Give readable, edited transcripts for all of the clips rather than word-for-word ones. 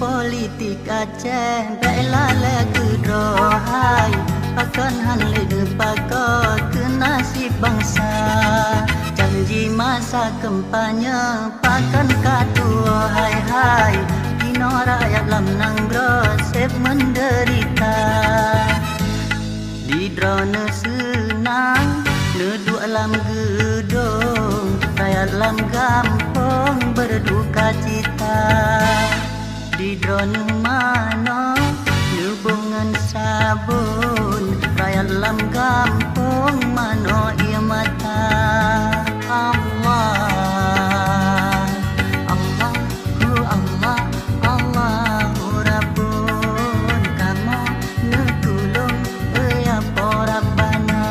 politik Aceh baiklah lagu rohai akan hanlid pakar ke nasib bangsa janji masa kempanya pakan katua hai dino rakyat lam nang grosep menderita di drone senang neduk alam gedung rakyat lam gampong berduka cita di drone mano hubungan sabun rakyat lam gampong mano ia mata Allah Allahu Allah Allahu Rabbun kamu netulung ya Rabbana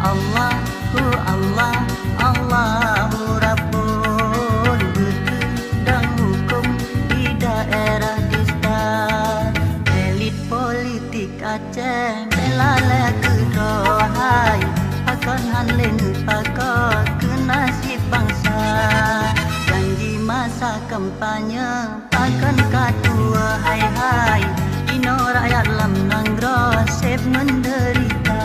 Allahu Allah Allahu Rabbun dan hukum di daerah politik Aceh bela lagu rohai akan hanlin pakar ke nasib bangsa janji masa kampanye akan katua hai ino rakyat lam nang grosep menderita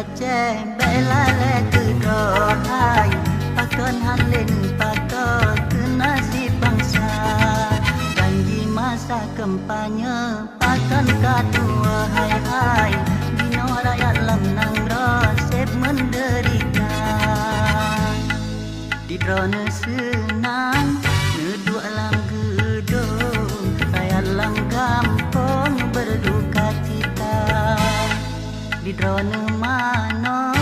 kacang bela le kedai pakon halin pakon ke nasib bangsa janji masa kampanye pakon katua hai hai dino rakyat lam nang rosep menderita di drone senang neduk alam gedung rakyat lam kampung berduka cita di drone mano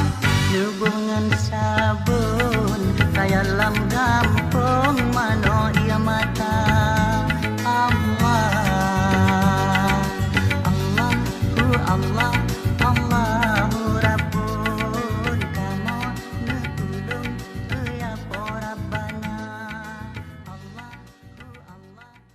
hubungan sabun rakyat lam kampung mano ia mata Allah Allahu Allah Allahu Rabbun kamu netulung ya Rabbana Allahu Allah.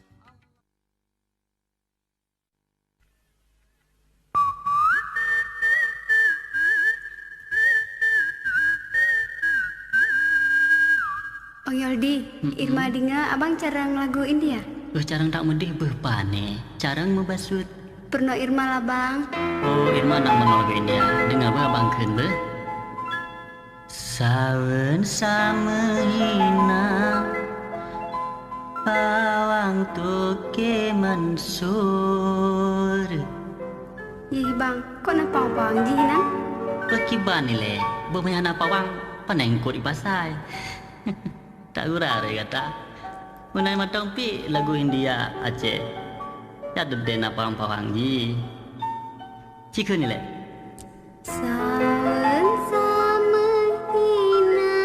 Bang Yoldi, Irma dengar abang carang lagu India. Carang tak medih berpane, carang membasut. Pernah Irma lah bang. Oh, Irma nak menol lagu India. Dengar apa abang kun ber? Sawen sama hina pawang toke mansur. Ih bang, kok nak pawang jinan? Pekiban ni le, bermain apa pawang paneng kod ipasai. Tak gurau kata. Menai matang pi lagu India Aceh. Ya deden apa pawang ji. Cikun ni le. Sawen sama hina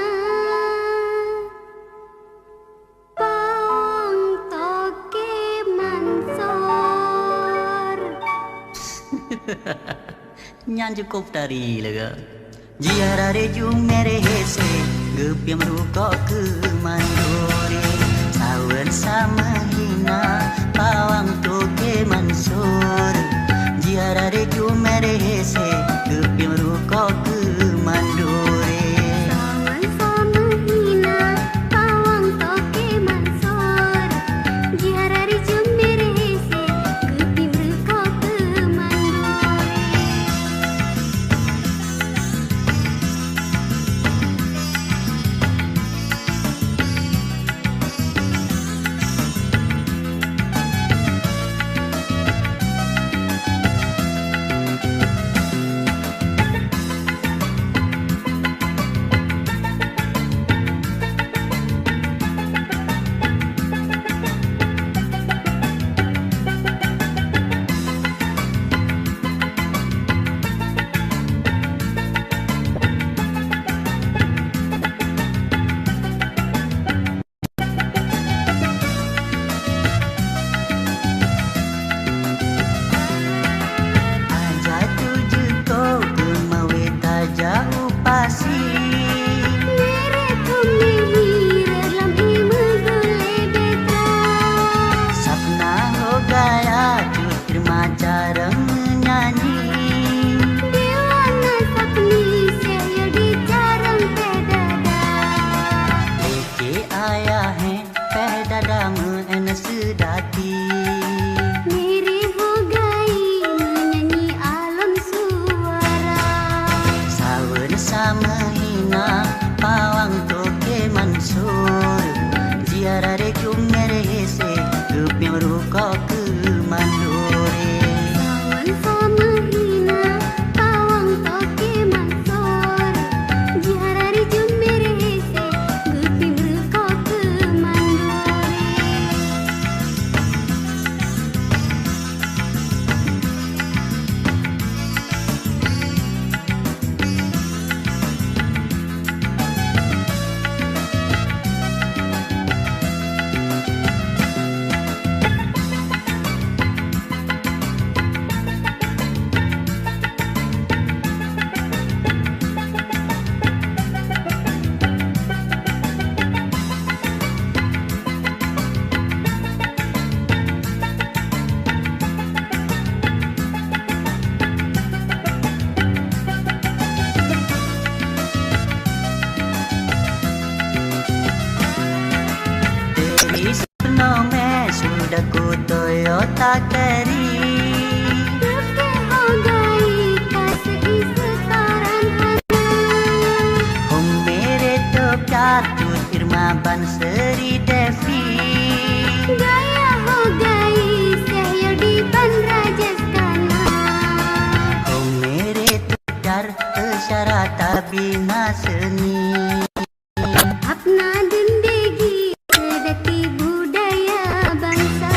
pawang toke mansor. Nyan cukup dari lega. Jiara reju mere hese gepiam ruko ke mandore sawen sama hina pawang toke mansur jiara reju mere hese gepiam ruko ke mandore Sawen sama hina pawang toke mansor jiara reju mere hese gepiam ruko ke mandore. Takeri Terke ho gayi kasih sekarang Irma Ban Seri Devi. Gaya ho gayi sehyo di ban Rajasthana. Oh mere tudar syarata bina seni. Apna zindagi sedati budaya bangsa.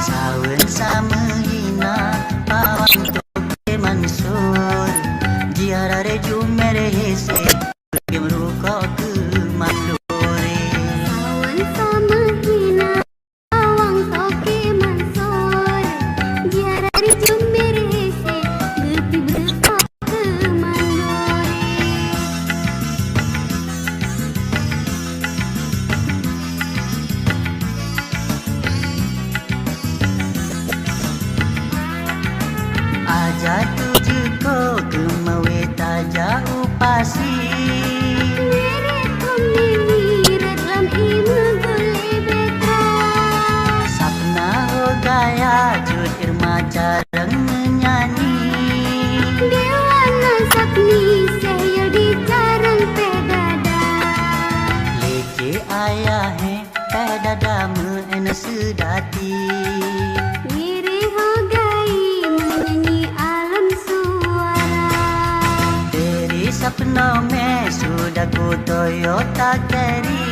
Sawan sama hina pawang toke mansur. Jiara re jumere hese gemruko ke mandore. Sawan sama hina awang toke mansor. Jiarari jumere se gepi berkok ke mandore. Aja tujuko gemawe taja upasi. Mere tumni mirat lam imu gule betra. Sapna ho gaya jut Irma jarang menyanyi. Dewana sapni sehyo di carang pedada. Leke ayah he pedada men sedati. Mere ho gayi menyanyi alam suara. Dari sapna me sudah ku Toyota Carry.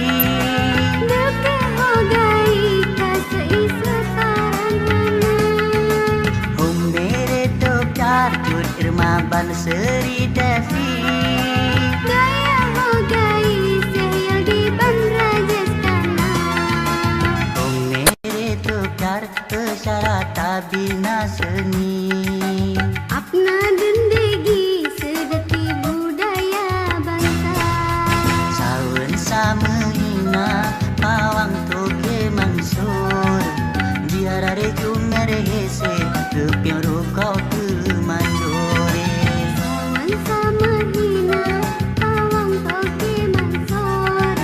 Depe ho gayi kasih sarana. Hum mere to pyar jut Irma Ban Seri Devi. Gaya ho gayi sehyo di ban Rajasthana. Oh mere to pyar syarata bina seni. Apna zindagi sedati budaya bangsa. Sawan sama hina pawang toke mansur. Jiara re jumere hese keping ruko ke mandore. Sawan sama hina awang toke mansor.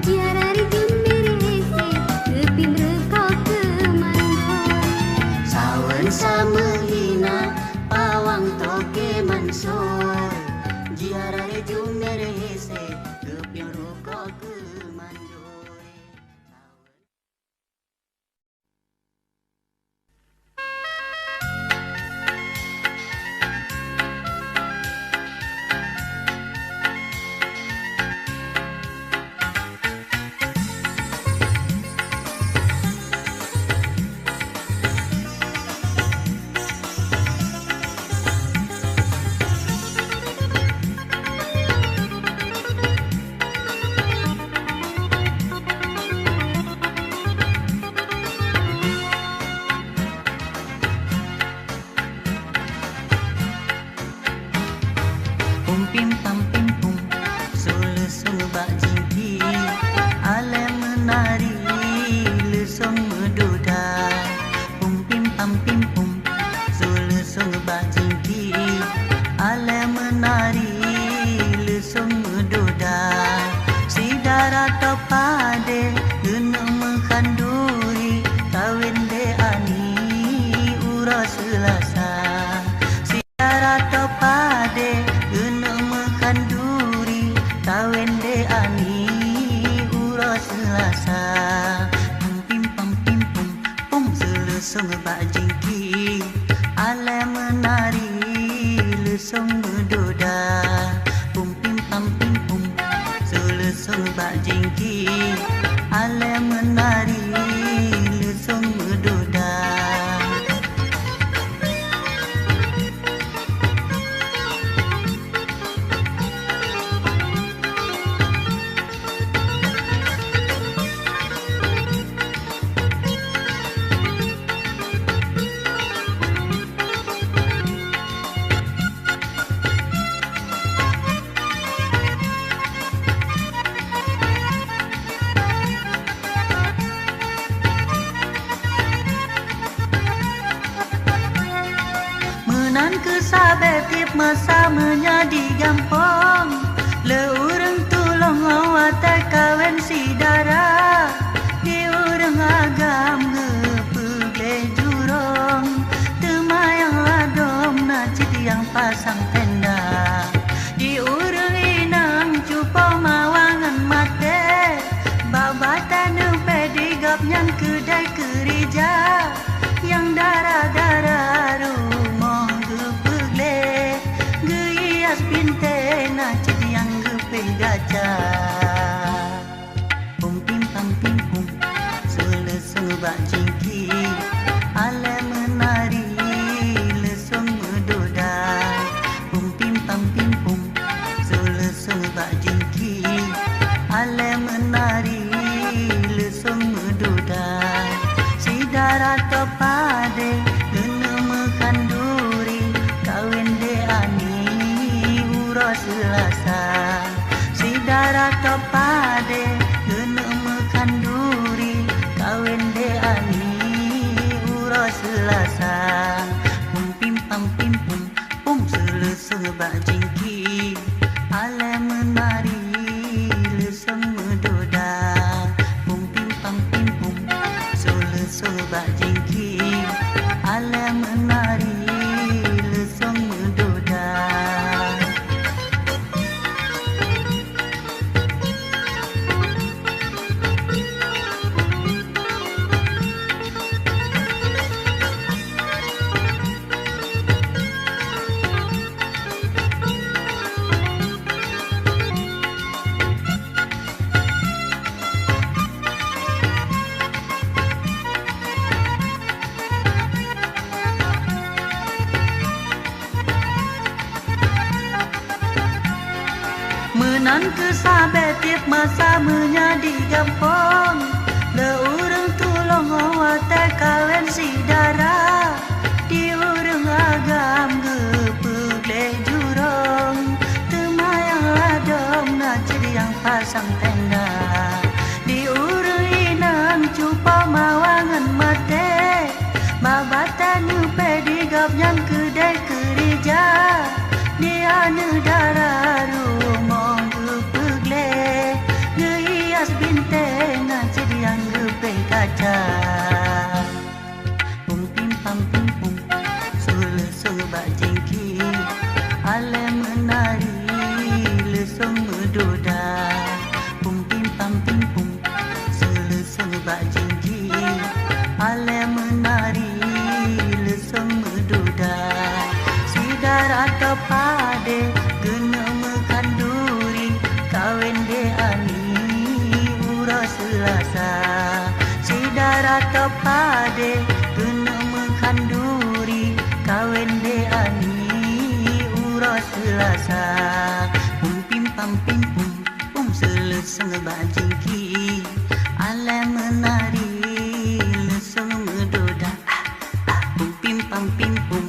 Jiarari jumere se gepi berkok ke mandor. Sawan sama hina pawang toke mansur. Jiara re jumere hese keping ruko ke mandore. Pum pim pam pim pum Sulusung bak jingki Ale menari Lusung meduda Pum pim pam pim pum Sulusung bak jingki Ale menari Lusung meduda Sidara topade Guna mengkanduri Kawin de ani Ura selasa Sidara topade Guna mengkanduri Kawin de ani Ura selasa Pum pim pam pim pum Pum selusung bak jingki Ale menari Lusung meduda Pum pim pam pim pum Selusung bak jingki Ale menari Lusung meduda. Menan ke sabe tip masa menjadi gampang. Le urang tulong awat kawen si dara. Di urang agam ngepegle jurong. Temayang ladom na yang pasang tenda. Di urang inang cupo mawangan mate. menari lesung mendoda. Menan kesabetip masa menyadi gampong leureng tulong wate kawen si dara di ureng agam gepegleh jurong temayang ladom na jadi yang pasang tenda di ureng inang cupa mawangan mate babatan nyupe di gapnyan kedai kerja di anu darah rumong gepegleh ngeias bintang jadi yang gepe kaca pum pim pam pim pum sule sebak jengki ale menari lesung mendoda pum pim pam pim pum sule sebak jengki ale menari lesung mendoda sidar atau pade gena makan duri kawin de ani ura selasa sidar atau pade gena makan duri kawin de ani ura selasa pum pim pam pim pum seleseng bajingki ale menari lesung mendoda pum pim pam pim pum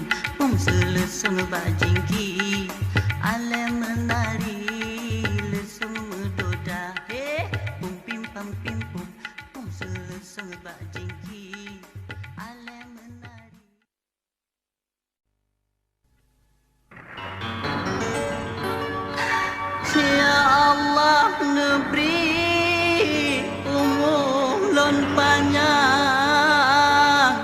seleseng bajingki ale menari lesung mendoda pum pim pam pim pum seleseng bajingki ale menari. Ya Allah neberi umur lon panjang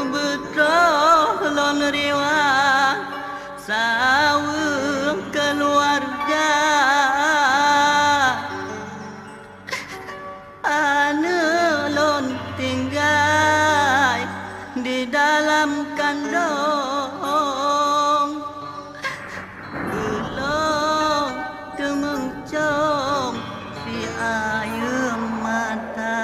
betul lon riwah sawung keluarga ane lon tinggal di dalam kandong belum temengcom si air mata.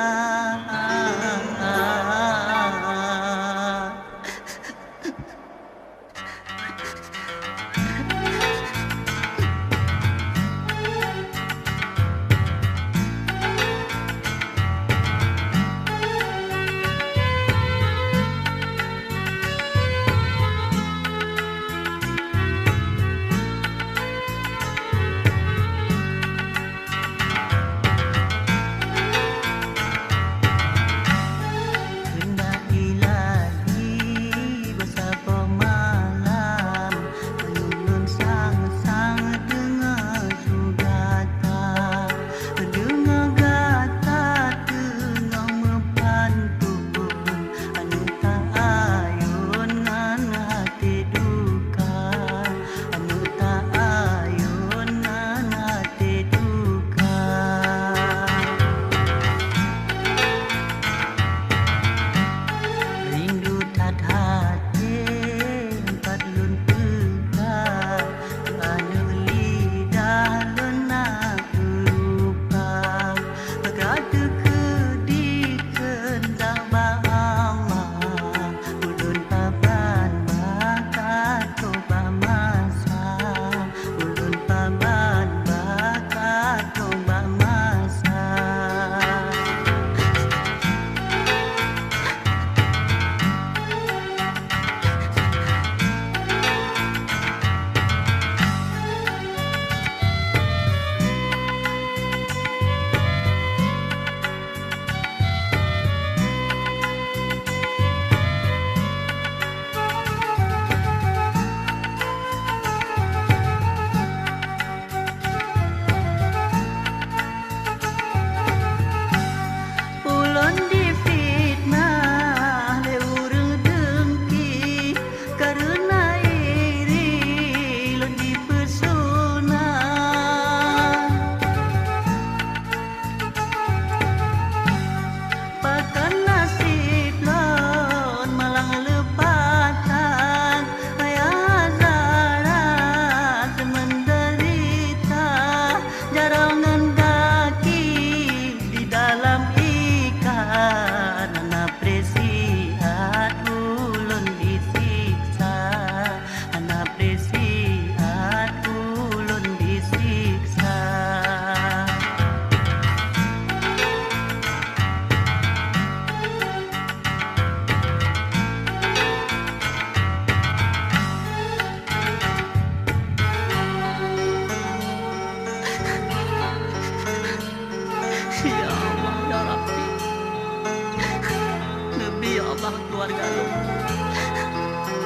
keluarga lu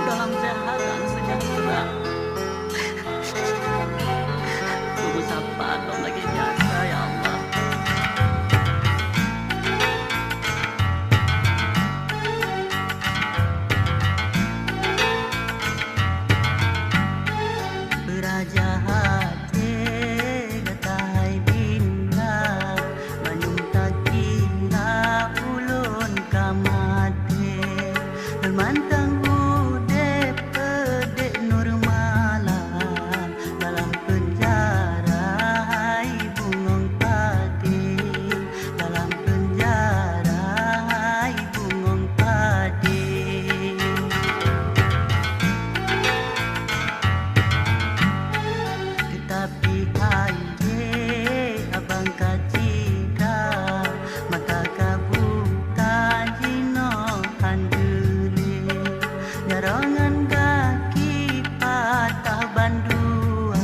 dalam sehat dan sejahtera. Tunggu sabar dong lagi biasa ya Allah. Beraja hati gatai bina Banyum takina ulun kamate Mantang udep pedek normala Dalam penjara hai bungong padi Dalam penjara hai bungong padi Tetapi aye abang kacida mata kabuta jino handule jarongan kaki patah bandua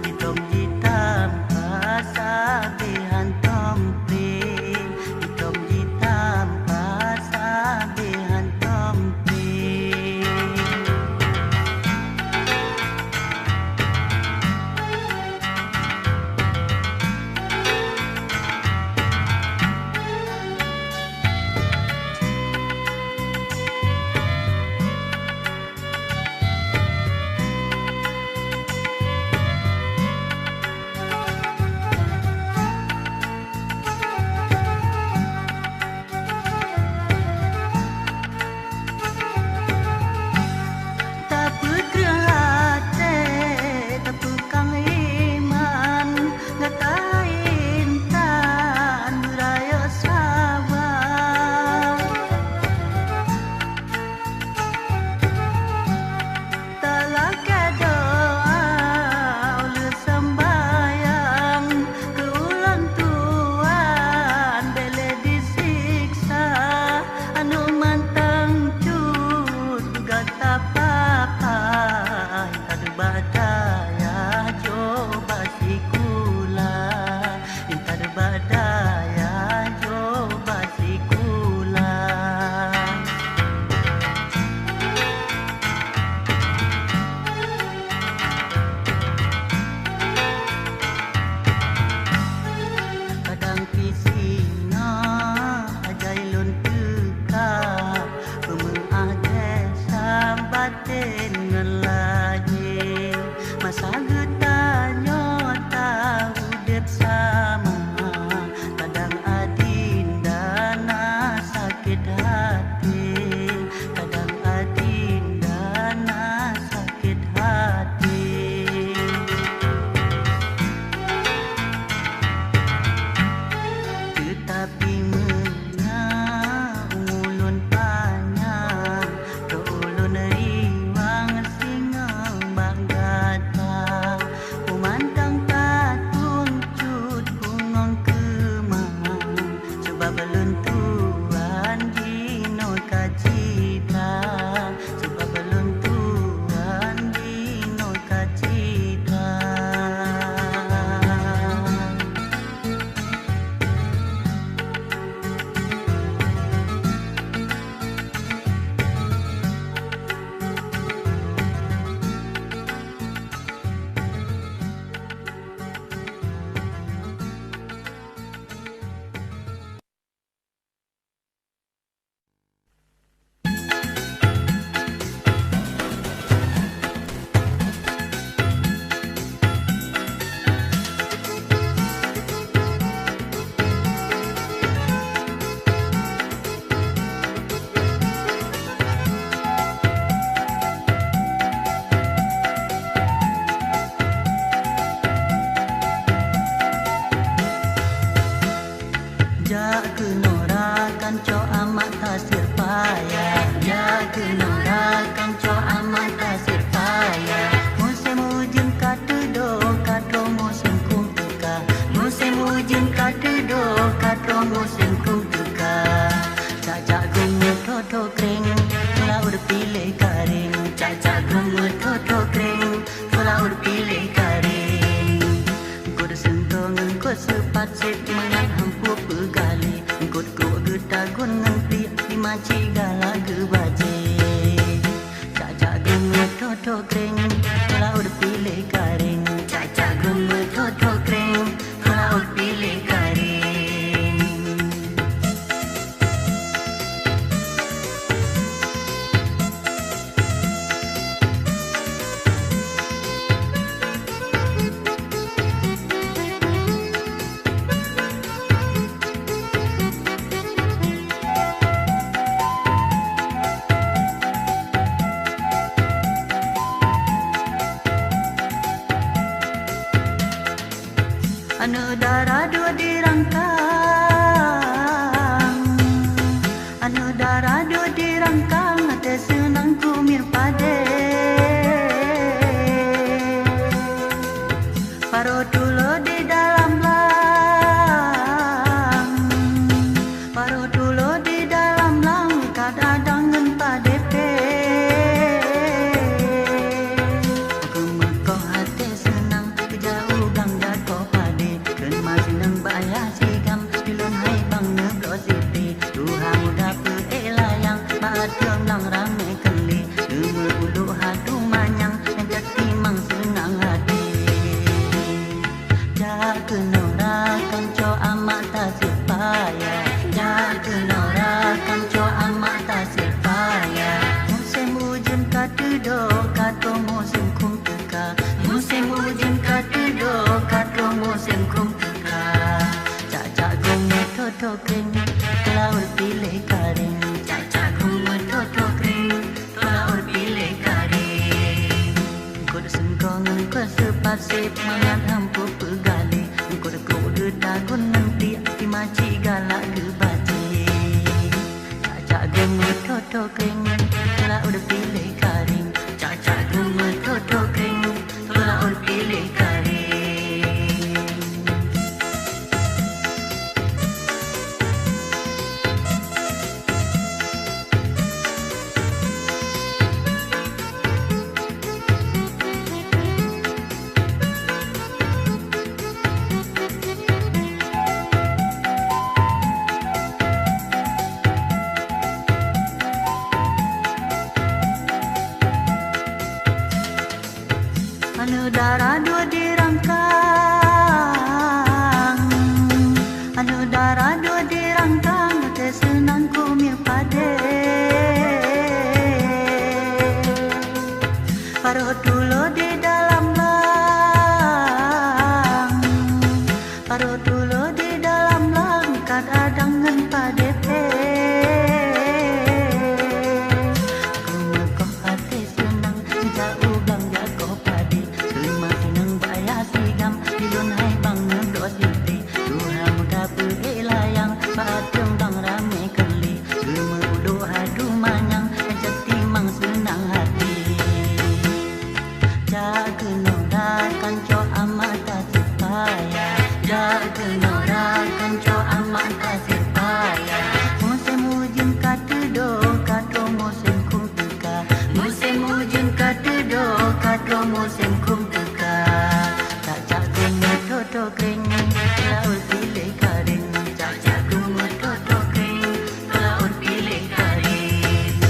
hitom hitam pasabehan tomple hitom hitam pasabehan tomple Kadang pisina ajailun teka Pemenade sambatin ngelaje Masa getanyo tahu dep sama Kadang adinda na sakit hati Kadang adinda na sakit hati Tetapi mena ulun panjang ke ulun riwang singang banggata Pemantang patung cut bungong kemang Sebab beluntuan dino kacida Sebab beluntuan dino kacida Jaga norakan co amat tasir payah Jaga norakan co amat tasir payah Musim hujan katedo kadro musim kum teka Musim hujan katedo kadro musim kum teka Cacak gemut toto kering laur pilih karing Cacak gemut toto kering laur pilih karing Kod sentongan kod sepat sip mengat hampu pegali Kod kod getagun nganti di maci galang lagu baje. Cacak guna toto kering, laut pilih garing. Cacak guna toto kering, laut pilih garing. Anu darah dua dirangkang, anu darah dua dirangkang, ate senang kumir pade. Paro tulo di dalam lang, paro tulo di dalam lang, kadang-kadang pade pe. Kemekoh hati senang, kejauh gang jatuh pade. Ken masih nang bayar sigam, dilun hai bang negro siti. Tuhan muda pe elayang, bahagiam lang rame keli. Deme ulu hadu manyang, yang jati mang senang hati. Jaga norakan co amat tak sepaya, jaga norakan co amat tak sepaya. Musim hujan kata do, kata musim kum teka. Musim hujan kata do, kata musim kum teka. Cacak guna toto kering, laut pilih garing. Cacak guna toto kering, laut pilih garing. Kod sengkongan kod sepasip, mangat hampu pegali. Kod kode dagun nanti, hati maci galak ke baci. Cacak guna toto kering, laut pilih garing. Cacak guna toto kering, laut pilih garing. Anu darah dua dirangkang, anu darah dua dirangkang, ate senang kumir pade. Paro tulo di dalam lang, paro tulo di dalam lang, kadang-kadang pade pe. Kemekoh hati senang, jauh bang jago pade. Masih nang bayar sigam, dilun hai bang negro siti. Tuhan muda pe elayang, bahagiam bang rame keli. Deme ulu hadu manyang, yang jati mang senang hati. Jaga norakan co amat tak sepaya, jaga norakan co amat tak sepaya. Musim hujan kata do, kata musim kum teka. Musim hujan kata do, kata musim kum teka. Cacak guna toto kering, laut pilih garing. Cacak guna toto kering, laut pilih garing.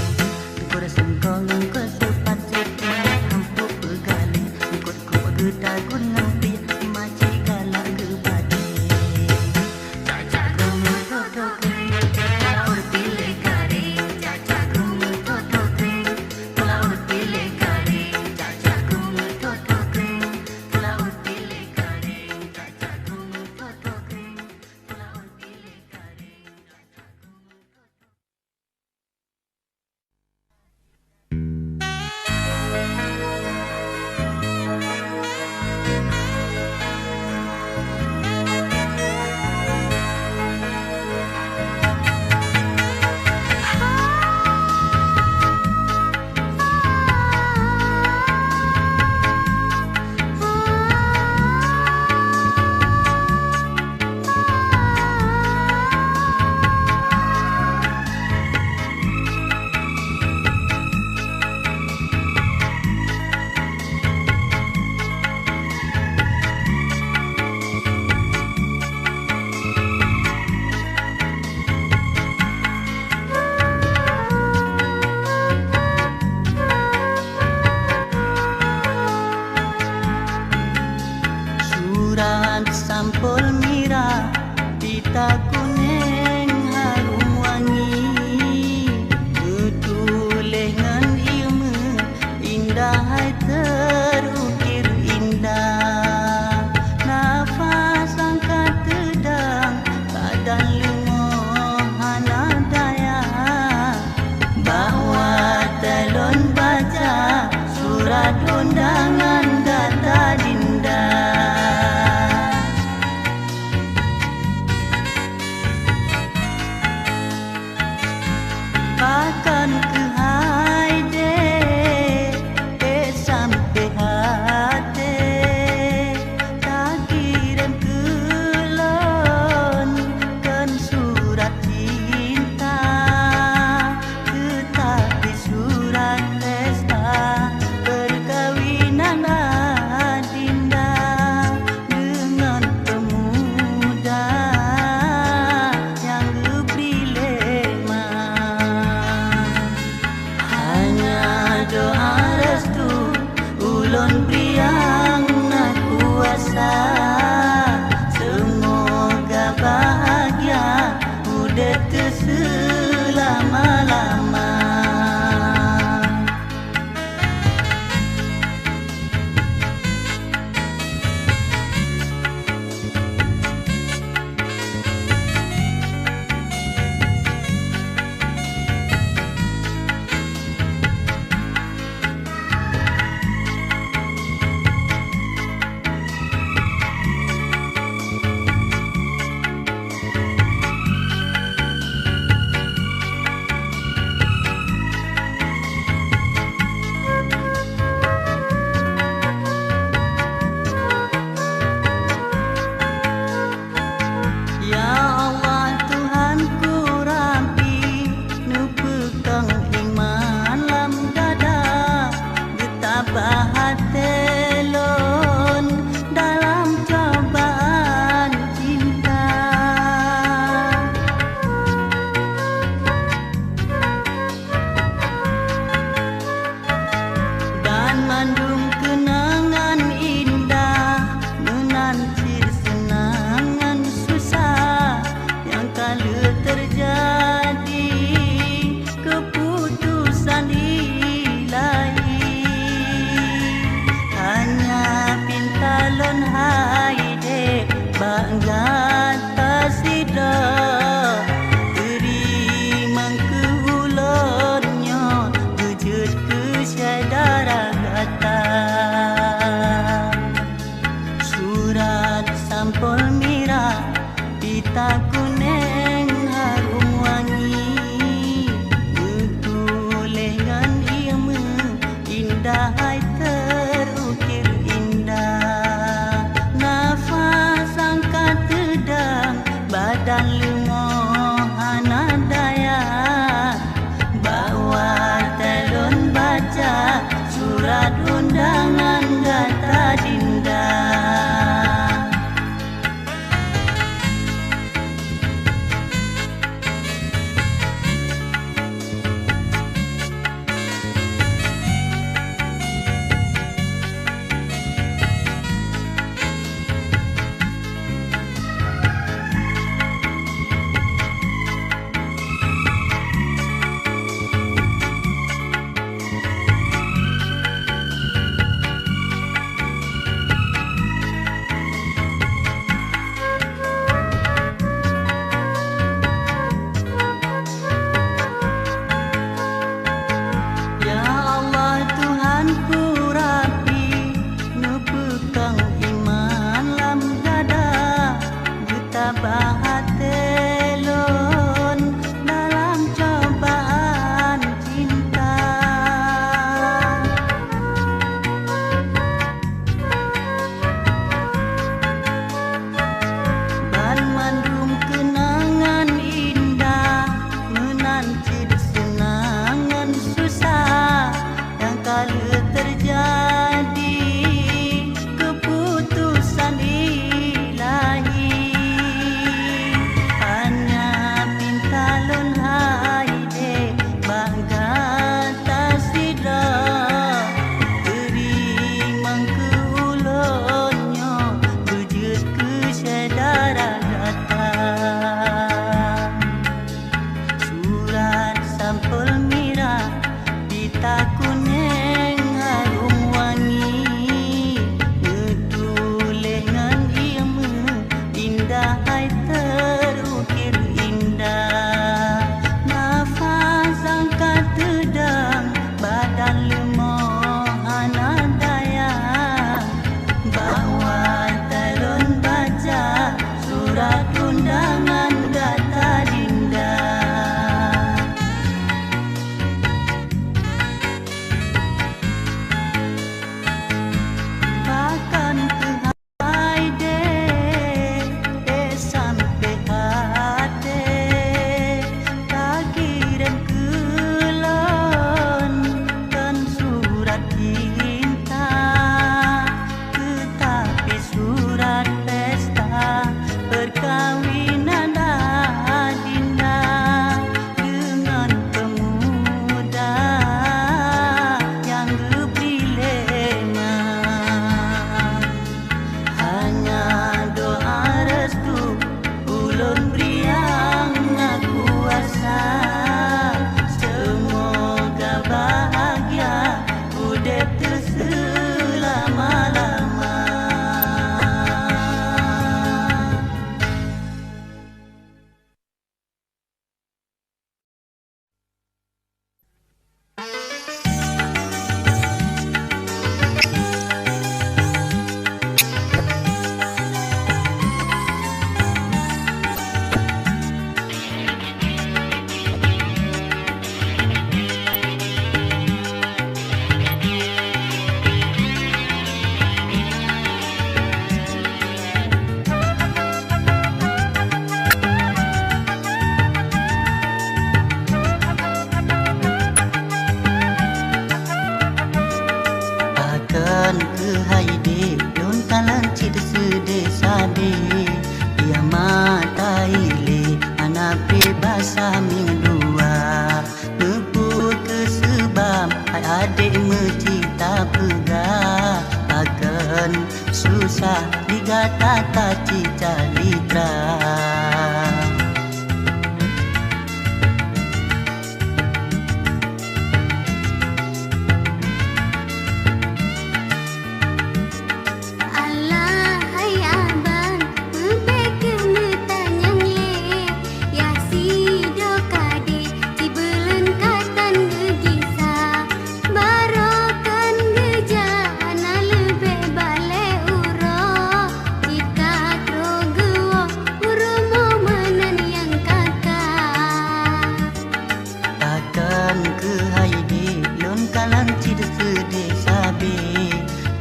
Pakan ke haide lon kalan cid sede sabe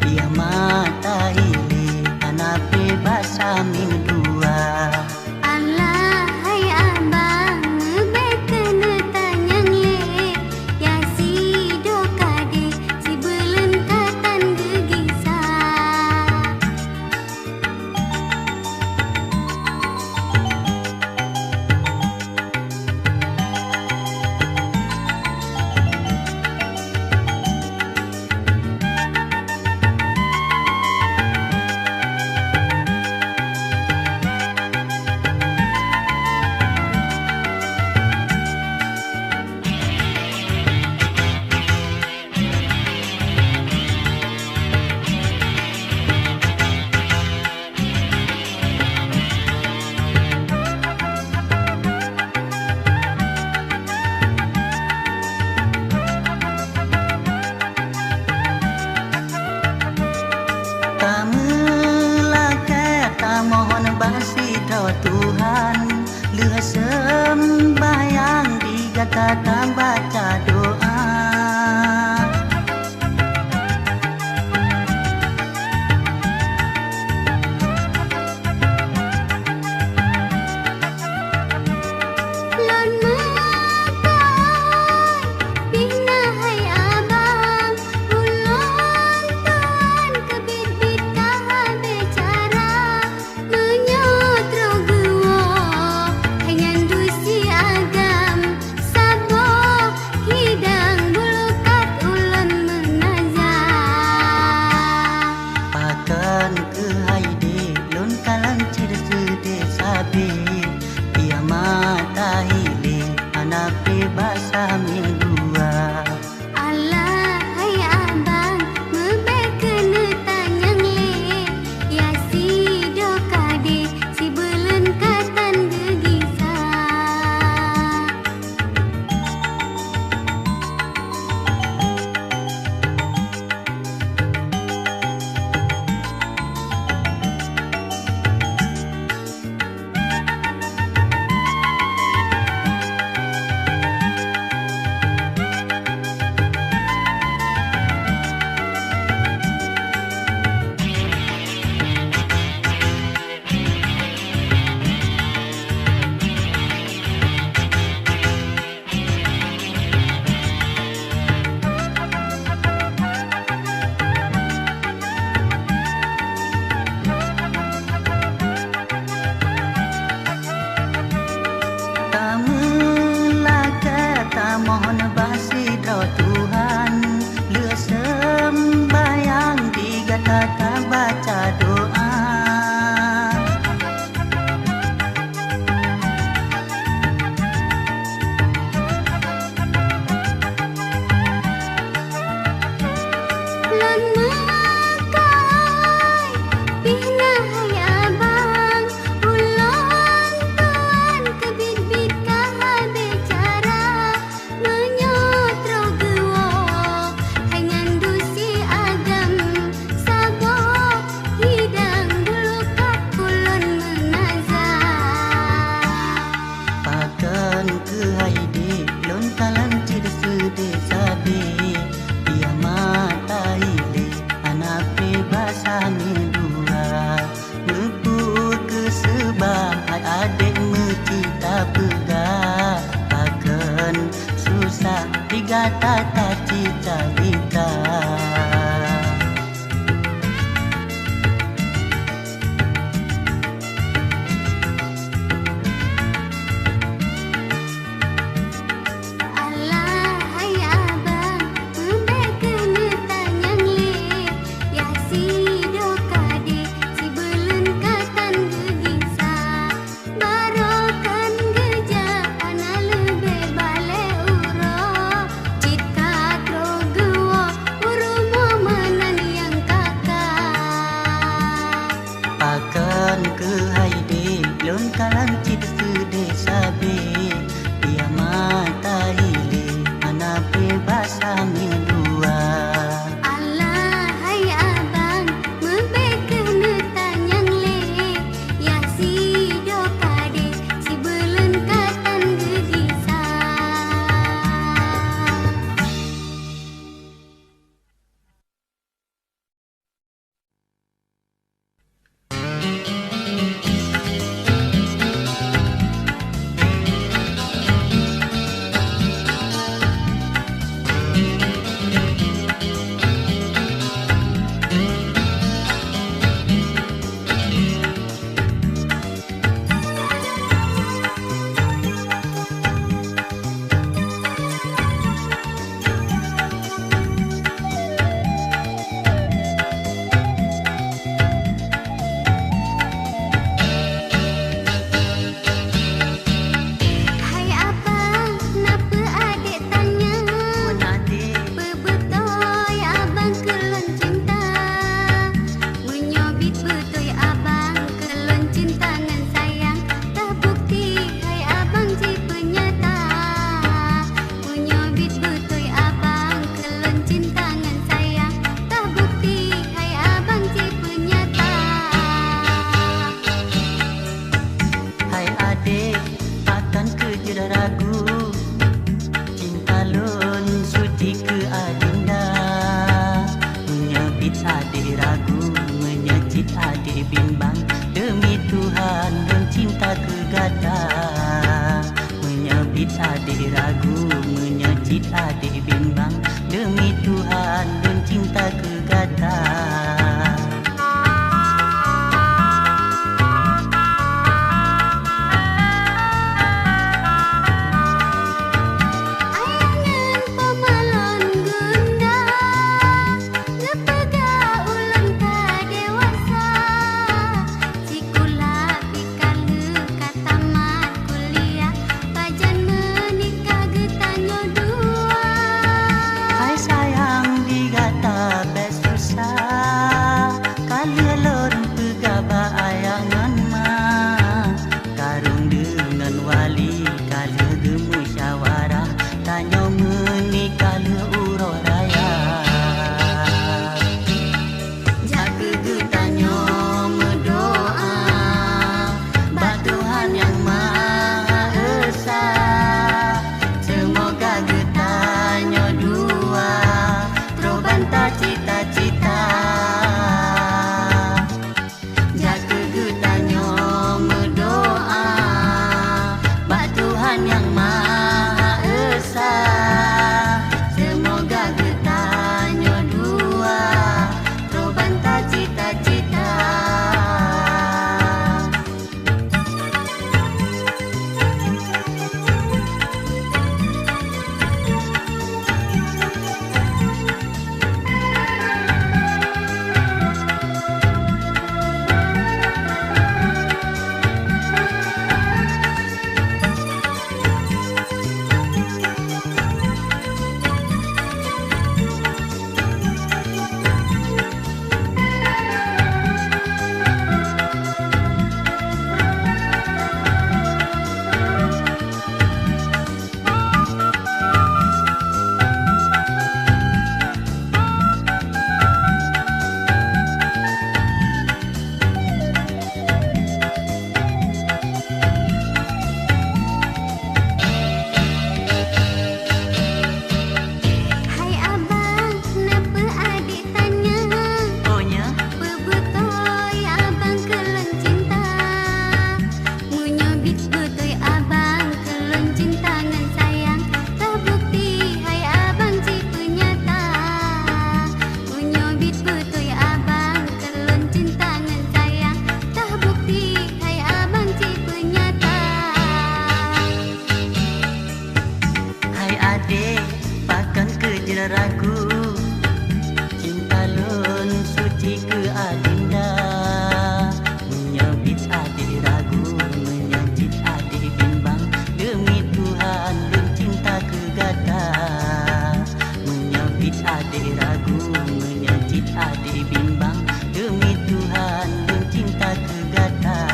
dia mata ile anape basa min dua. Allah hai abang beken tanyang le ya si do kade si belen katan gegisa. Mohon basi doa Tuhan Leh sembayang digata tak baca doa. Lon makan bina hai abang ulon tuan kebit-bit kah becara menyotro gewo hengan dusi agam sabo hidang bulukat ulon menazah. Pakan ke haide lon kalan cid sede sabe dia mata hile anape basa min dua. Allah hai abang mebeken tanyang le ya si do kade si belen katan gegisa. Mohon basi doa Tuhan Leh sembayang digata tak baca doa. Lon makan bina hai abang ulon tuan kebit-bit kah becara menyotro gewo hengan dusi agam sabo hidang bulukat ulon menazah. Pakan ke haide lon kalan cid sede sabe dia mata ile anape basa min dua. Neput ke sebab hai adik mencita pegang akan susah digata tak cita-cita. Allah hai abang mebeken tanyang le ya si do kade si belen katan gegisa. Barokan geja ana lebe bale uro cita tro gewo urumo menan yang kakak. Pakan ke haide lon kalan cid sede sabe dia mata hile anape basa min dua. Allah hai abang mebeken tanyang le ya si do kade si belen katan gegisa. bimbang. Demi Tuhan dan cinta kegata. Ragu cinta lun suci ke adinda, menyebit adik ragu, menyajit adik bimbang. Demi Tuhan lun cinta kegata, menyebit adik ragu, menyajit adik bimbang. Demi Tuhan lun cinta kegata.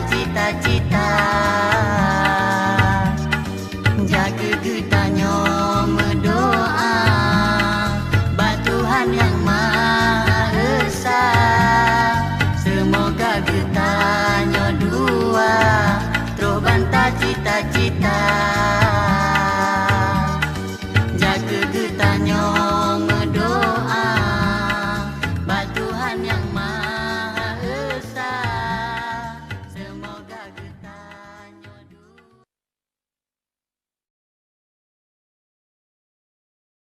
Cita-cita jaga getanyo berdoa, Tuhan yang Maha